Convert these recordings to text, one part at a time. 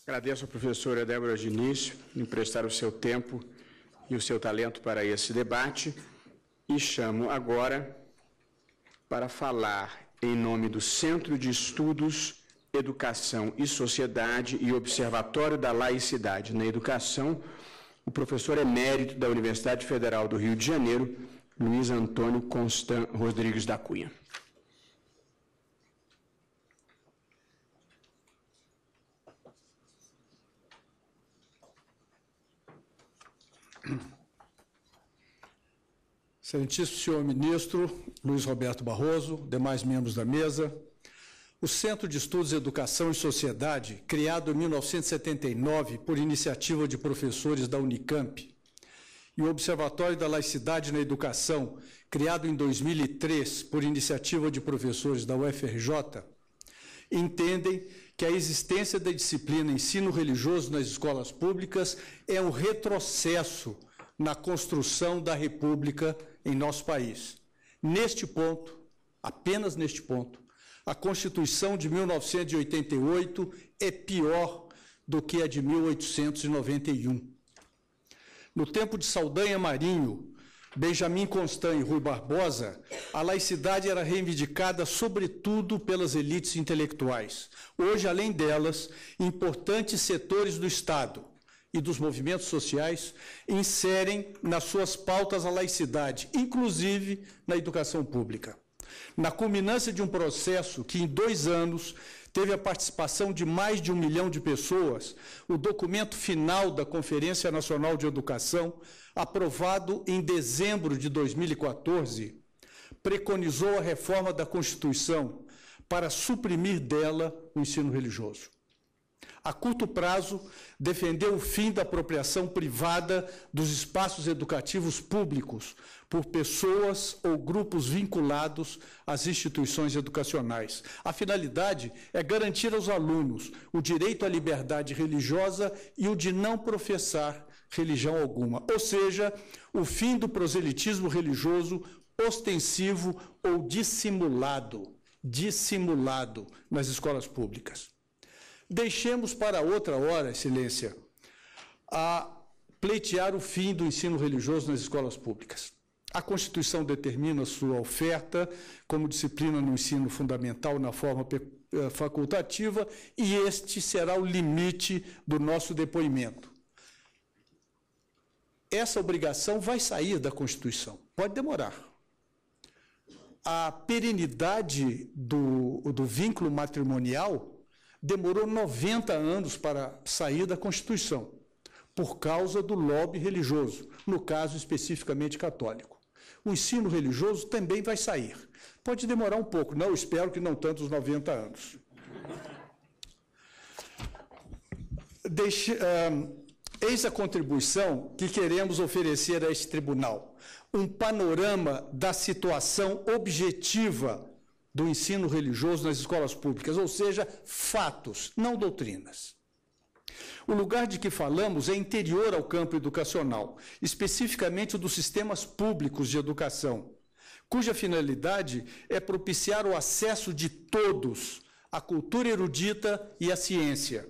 Agradeço à professora Débora Diniz em emprestar o seu tempo e o seu talento para esse debate e chamo agora para falar em nome do Centro de Estudos, Educação e Sociedade e Observatório da Laicidade na Educação, o professor emérito da Universidade Federal do Rio de Janeiro, Luiz Antônio Constant Rodrigues da Cunha. Excelentíssimo senhor ministro Luiz Roberto Barroso, demais membros da mesa, o Centro de Estudos, Educação e Sociedade, criado em 1979 por iniciativa de professores da Unicamp, e o Observatório da Laicidade na Educação, criado em 2003 por iniciativa de professores da UFRJ, entendem que a existência da disciplina ensino religioso nas escolas públicas é um retrocesso na construção da República em nosso país. Neste ponto, apenas neste ponto, a Constituição de 1988 é pior do que a de 1891. No tempo de Saldanha Marinho, Benjamin Constant e Rui Barbosa, a laicidade era reivindicada sobretudo pelas elites intelectuais. Hoje, além delas, importantes setores do Estado e dos movimentos sociais inserem nas suas pautas a laicidade, inclusive na educação pública. Na culminância de um processo que, em 2 anos, teve a participação de mais de 1 milhão de pessoas, o documento final da Conferência Nacional de Educação, aprovado em dezembro de 2014, preconizou a reforma da Constituição para suprimir dela o ensino religioso. A curto prazo, defendeu o fim da apropriação privada dos espaços educativos públicos por pessoas ou grupos vinculados às instituições educacionais. A finalidade é garantir aos alunos o direito à liberdade religiosa e o de não professar religião alguma, ou seja, o fim do proselitismo religioso ostensivo ou dissimulado nas escolas públicas. Deixemos para outra hora, Excelência, a pleitear o fim do ensino religioso nas escolas públicas. A Constituição determina sua oferta como disciplina no ensino fundamental na forma facultativa e este será o limite do nosso depoimento. Essa obrigação vai sair da Constituição, pode demorar. A perenidade do vínculo matrimonial demorou 90 anos para sair da Constituição, por causa do lobby religioso, no caso especificamente católico. O ensino religioso também vai sair. Pode demorar um pouco, não, espero que não tanto os 90 anos. Eis a contribuição que queremos oferecer a este tribunal. Um panorama da situação objetiva do ensino religioso nas escolas públicas, ou seja, fatos, não doutrinas. O lugar de que falamos é interior ao campo educacional, especificamente dos sistemas públicos de educação, cuja finalidade é propiciar o acesso de todos à cultura erudita e à ciência,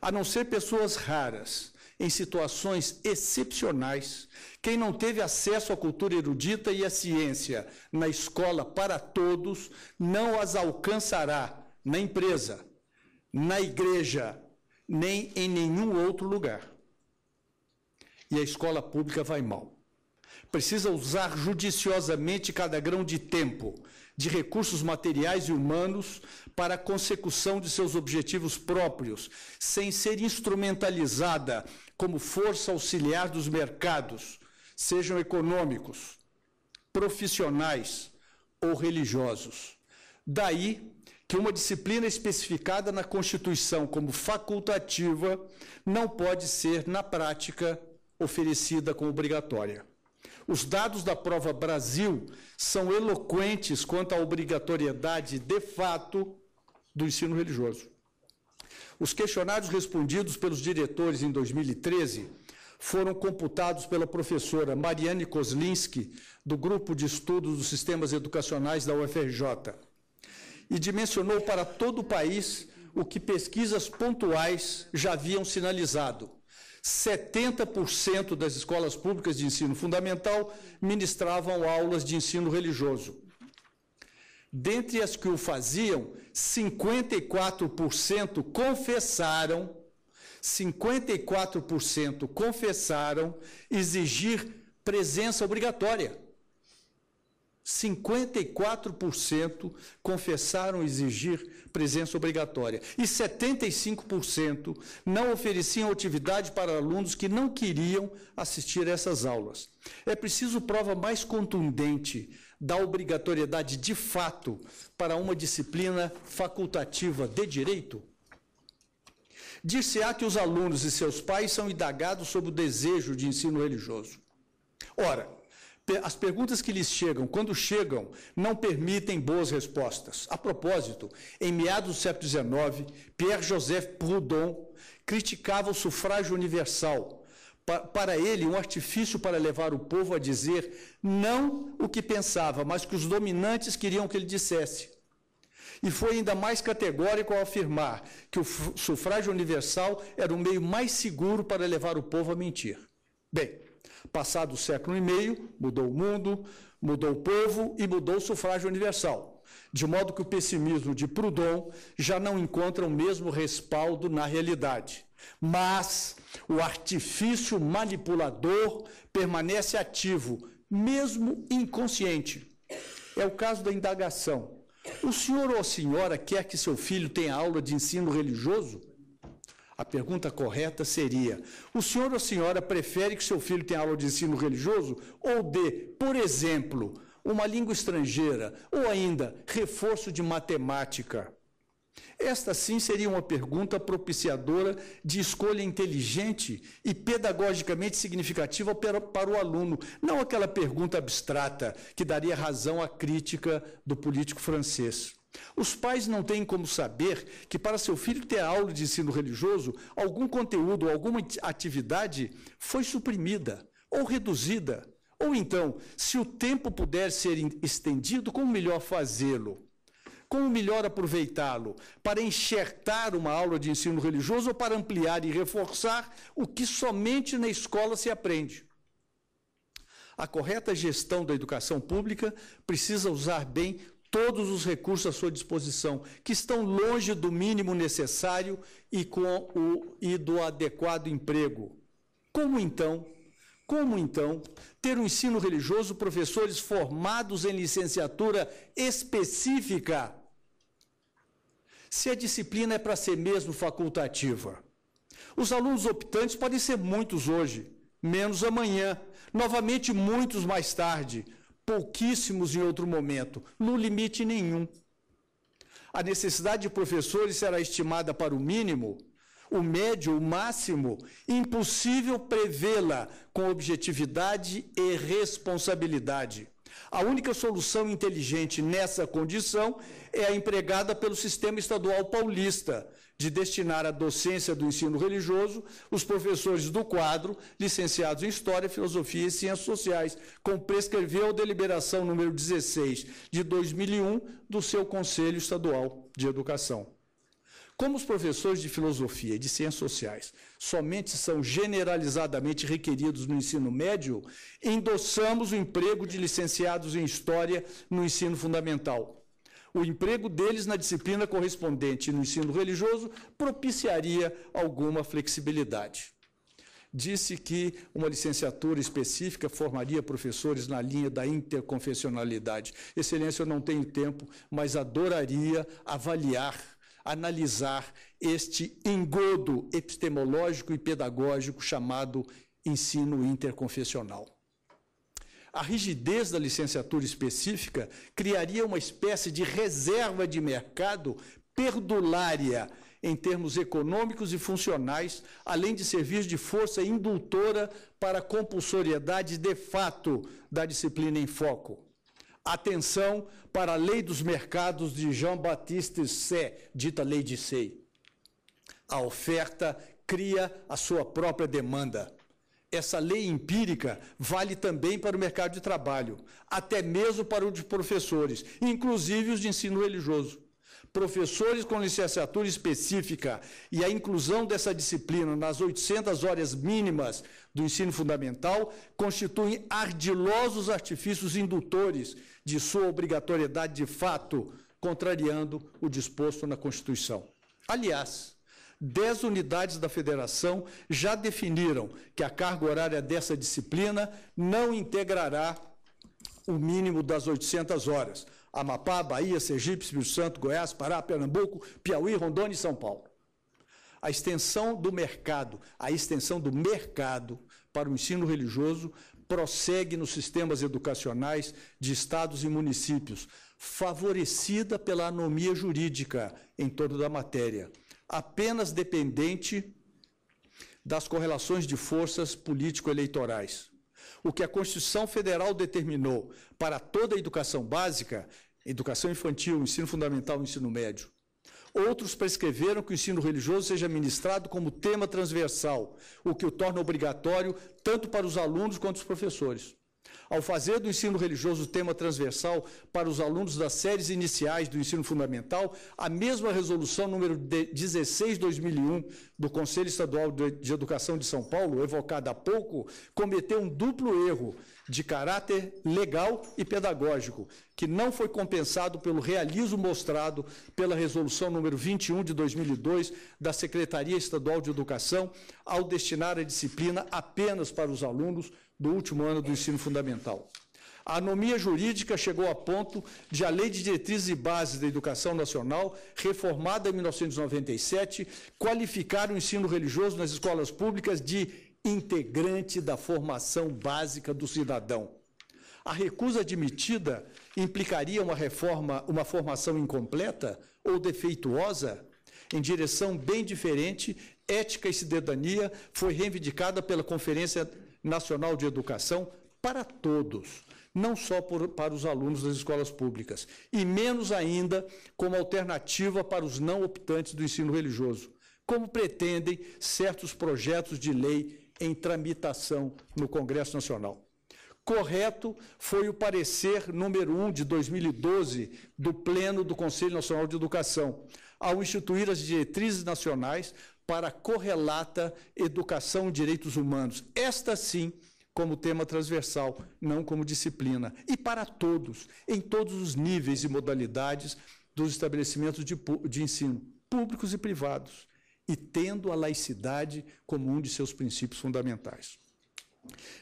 a não ser pessoas raras, em situações excepcionais. Quem não teve acesso à cultura erudita e à ciência na escola para todos, não as alcançará na empresa, na igreja, nem em nenhum outro lugar. E a escola pública vai mal. Precisa usar judiciosamente cada grão de tempo, de recursos materiais e humanos para a consecução de seus objetivos próprios, sem ser instrumentalizada como força auxiliar dos mercados, sejam econômicos, profissionais ou religiosos. Daí que uma disciplina especificada na Constituição como facultativa não pode ser, na prática, oferecida como obrigatória. Os dados da Prova Brasil são eloquentes quanto à obrigatoriedade, de fato, do ensino religioso. Os questionários respondidos pelos diretores em 2013 foram computados pela professora Mariane Kozlinski, do Grupo de Estudos dos Sistemas Educacionais da UFRJ, e dimensionou para todo o país o que pesquisas pontuais já haviam sinalizado. 70% das escolas públicas de ensino fundamental ministravam aulas de ensino religioso. Dentre as que o faziam, 54% confessaram exigir presença obrigatória. 54% confessaram exigir presença obrigatória. E 75% não ofereciam atividade para alunos que não queriam assistir a essas aulas. É preciso prova mais contundente da obrigatoriedade de fato para uma disciplina facultativa de direito? Dir-se-á que os alunos e seus pais são indagados sobre o desejo de ensino religioso. Ora, as perguntas que lhes chegam, quando chegam, não permitem boas respostas. A propósito, em meados do século XIX, Pierre-Joseph Proudhon criticava o sufrágio universal. Para ele, um artifício para levar o povo a dizer não o que pensava, mas que os dominantes queriam que ele dissesse. E foi ainda mais categórico ao afirmar que o sufrágio universal era o meio mais seguro para levar o povo a mentir. Bem, passado o século e meio, mudou o mundo, mudou o povo e mudou o sufrágio universal, de modo que o pessimismo de Proudhon já não encontra o mesmo respaldo na realidade. Mas o artifício manipulador permanece ativo, mesmo inconsciente. É o caso da indagação. O senhor ou a senhora quer que seu filho tenha aula de ensino religioso? A pergunta correta seria: o senhor ou a senhora prefere que seu filho tenha aula de ensino religioso ou dê, por exemplo, uma língua estrangeira ou ainda reforço de matemática? Esta, sim, seria uma pergunta propiciadora de escolha inteligente e pedagogicamente significativa para o aluno, não aquela pergunta abstrata que daria razão à crítica do político francês. Os pais não têm como saber que, para seu filho ter aula de ensino religioso, algum conteúdo ou alguma atividade foi suprimida ou reduzida. Ou então, se o tempo puder ser estendido, como melhor fazê-lo? Como melhor aproveitá-lo? Para enxertar uma aula de ensino religioso ou para ampliar e reforçar o que somente na escola se aprende? A correta gestão da educação pública precisa usar bem todos os recursos à sua disposição, que estão longe do mínimo necessário e do adequado emprego. Como então ter um ensino religioso, professores formados em licenciatura específica, se a disciplina é para ser mesmo facultativa? Os alunos optantes podem ser muitos hoje, menos amanhã, novamente muitos mais tarde, pouquíssimos em outro momento, no limite nenhum. A necessidade de professores será estimada para o mínimo, o médio, o máximo, impossível prevê-la com objetividade e responsabilidade. A única solução inteligente nessa condição é a empregada pelo sistema estadual paulista, de destinar à docência do ensino religioso os professores do quadro, licenciados em História, Filosofia e Ciências Sociais, como prescreveu a deliberação número 16 de 2001 do seu Conselho Estadual de Educação. Como os professores de Filosofia e de Ciências Sociais somente são generalizadamente requeridos no ensino médio, endossamos o emprego de licenciados em História no ensino fundamental. O emprego deles na disciplina correspondente no ensino religioso propiciaria alguma flexibilidade. Disse que uma licenciatura específica formaria professores na linha da interconfessionalidade. Excelência, eu não tenho tempo, mas adoraria avaliar, analisar este engodo epistemológico e pedagógico chamado ensino interconfessional. A rigidez da licenciatura específica criaria uma espécie de reserva de mercado perdulária em termos econômicos e funcionais, além de servir de força indultora para a compulsoriedade de fato da disciplina em foco. Atenção para a lei dos mercados de Jean-Baptiste Say, dita lei de Say. A oferta cria a sua própria demanda. Essa lei empírica vale também para o mercado de trabalho, até mesmo para o de professores, inclusive os de ensino religioso. professores com licenciatura específica e a inclusão dessa disciplina nas 800 horas mínimas do ensino fundamental constituem ardilosos artifícios indutores de sua obrigatoriedade de fato, contrariando o disposto na Constituição. Aliás, 10 unidades da Federação já definiram que a carga horária dessa disciplina não integrará o mínimo das 800 horas. Amapá, Bahia, Sergipe, Espírito Santo, Goiás, Pará, Pernambuco, Piauí, Rondônia e São Paulo. A extensão do mercado para o ensino religioso prossegue nos sistemas educacionais de estados e municípios, favorecida pela anomia jurídica em torno da matéria, apenas dependente das correlações de forças político-eleitorais. O que a Constituição Federal determinou para toda a educação básica, educação infantil, ensino fundamental e ensino médio. Outros prescreveram que o ensino religioso seja ministrado como tema transversal, o que o torna obrigatório tanto para os alunos quanto os professores. Ao fazer do ensino religioso tema transversal para os alunos das séries iniciais do ensino fundamental, a mesma resolução número 16/2001 do Conselho Estadual de Educação de São Paulo, evocada há pouco, cometeu um duplo erro de caráter legal e pedagógico, que não foi compensado pelo realismo mostrado pela resolução número 21 de 2002 da Secretaria Estadual de Educação, ao destinar a disciplina apenas para os alunos do último ano do ensino fundamental. A anomia jurídica chegou a ponto de a Lei de Diretrizes e Bases da Educação Nacional, reformada em 1997, qualificar o ensino religioso nas escolas públicas de integrante da formação básica do cidadão. A recusa admitida implicaria uma formação incompleta ou defeituosa? Em direção bem diferente, ética e cidadania foi reivindicada pela Conferência Nacional de Educação para todos, não só para os alunos das escolas públicas, e menos ainda como alternativa para os não optantes do ensino religioso, como pretendem certos projetos de lei em tramitação no Congresso Nacional. Correto foi o parecer número 1 de 2012 do Pleno do Conselho Nacional de Educação, ao instituir as diretrizes nacionais para a correlata Educação e Direitos Humanos, esta sim como tema transversal, não como disciplina, e para todos, em todos os níveis e modalidades dos estabelecimentos de ensino, públicos e privados, e tendo a laicidade como um de seus princípios fundamentais.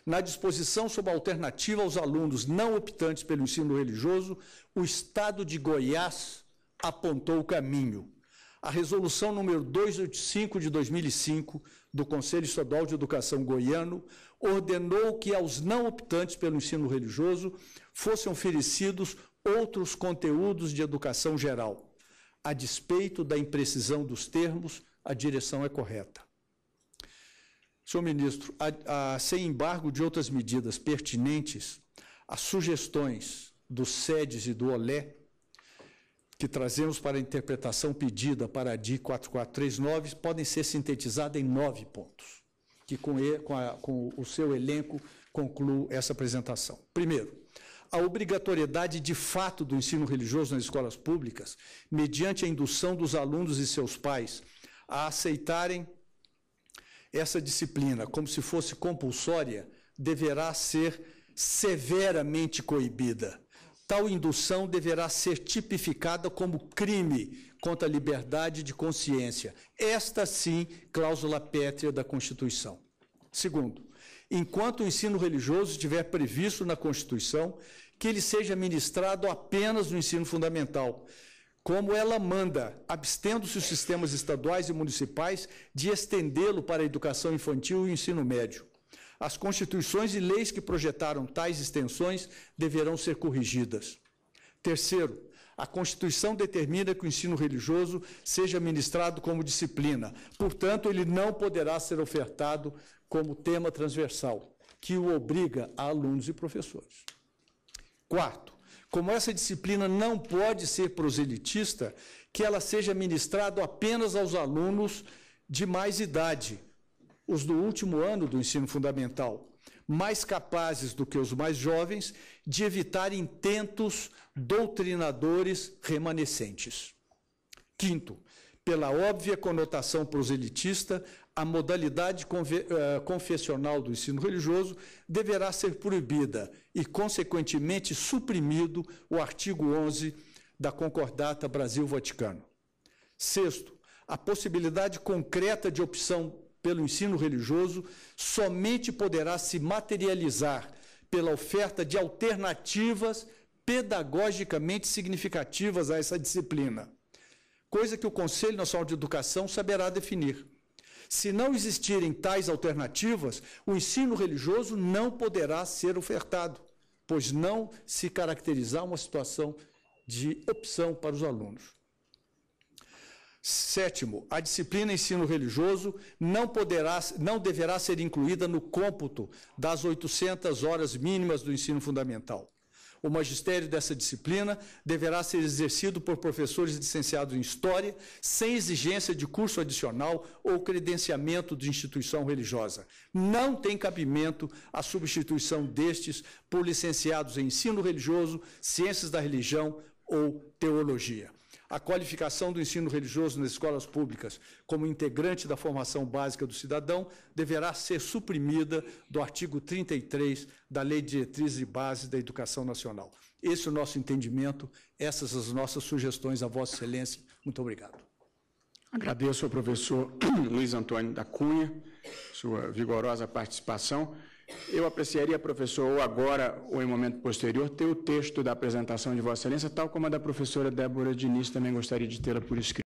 Na disposição sobre a alternativa aos alunos não optantes pelo ensino religioso, o Estado de Goiás apontou o caminho. A resolução número 285 de 2005 do Conselho Estadual de Educação goiano ordenou que aos não optantes pelo ensino religioso fossem oferecidos outros conteúdos de educação geral. A despeito da imprecisão dos termos, a direção é correta. Senhor ministro, sem embargo de outras medidas pertinentes, as sugestões do SEDES e do OLE, que trazemos para a interpretação pedida para a DI 4439, podem ser sintetizadas em 9 pontos, que com o seu elenco concluo essa apresentação. Primeiro, a obrigatoriedade de fato do ensino religioso nas escolas públicas, mediante a indução dos alunos e seus pais a aceitarem essa disciplina como se fosse compulsória, deverá ser severamente coibida. Tal indução deverá ser tipificada como crime contra a liberdade de consciência. Esta, sim, cláusula pétrea da Constituição. Segundo, enquanto o ensino religioso estiver previsto na Constituição, que ele seja ministrado apenas no ensino fundamental, como ela manda, abstendo-se os sistemas estaduais e municipais de estendê-lo para a educação infantil e o ensino médio. As constituições e leis que projetaram tais extensões deverão ser corrigidas. Terceiro, a Constituição determina que o ensino religioso seja ministrado como disciplina. Portanto, ele não poderá ser ofertado como tema transversal, que o obriga a alunos e professores. Quarto, como essa disciplina não pode ser proselitista, que ela seja ministrada apenas aos alunos de mais idade, os do último ano do ensino fundamental, mais capazes do que os mais jovens de evitar intentos doutrinadores remanescentes. Quinto, pela óbvia conotação proselitista, a modalidade confessional do ensino religioso deverá ser proibida e, consequentemente, suprimido o artigo 11 da Concordata Brasil-Vaticano. Sexto, a possibilidade concreta de opção pelo ensino religioso somente poderá se materializar pela oferta de alternativas pedagogicamente significativas a essa disciplina, coisa que o Conselho Nacional de Educação saberá definir. Se não existirem tais alternativas, o ensino religioso não poderá ser ofertado, pois não se caracterizar uma situação de opção para os alunos. Sétimo, a disciplina ensino religioso não deverá ser incluída no cômputo das 800 horas mínimas do ensino fundamental. O magistério dessa disciplina deverá ser exercido por professores licenciados em História, sem exigência de curso adicional ou credenciamento de instituição religiosa. Não tem cabimento a substituição destes por licenciados em Ensino Religioso, Ciências da Religião ou Teologia. A qualificação do ensino religioso nas escolas públicas como integrante da formação básica do cidadão deverá ser suprimida do artigo 33 da Lei de Diretrizes e Bases da Educação Nacional. Esse é o nosso entendimento, essas as nossas sugestões a Vossa Excelência. Muito obrigado. Agradeço ao professor Luiz Antônio da Cunha sua vigorosa participação. Eu apreciaria, professor, ou agora ou em momento posterior, ter o texto da apresentação de Vossa Excelência, tal como a da professora Débora Diniz, também gostaria de tê-la por escrito.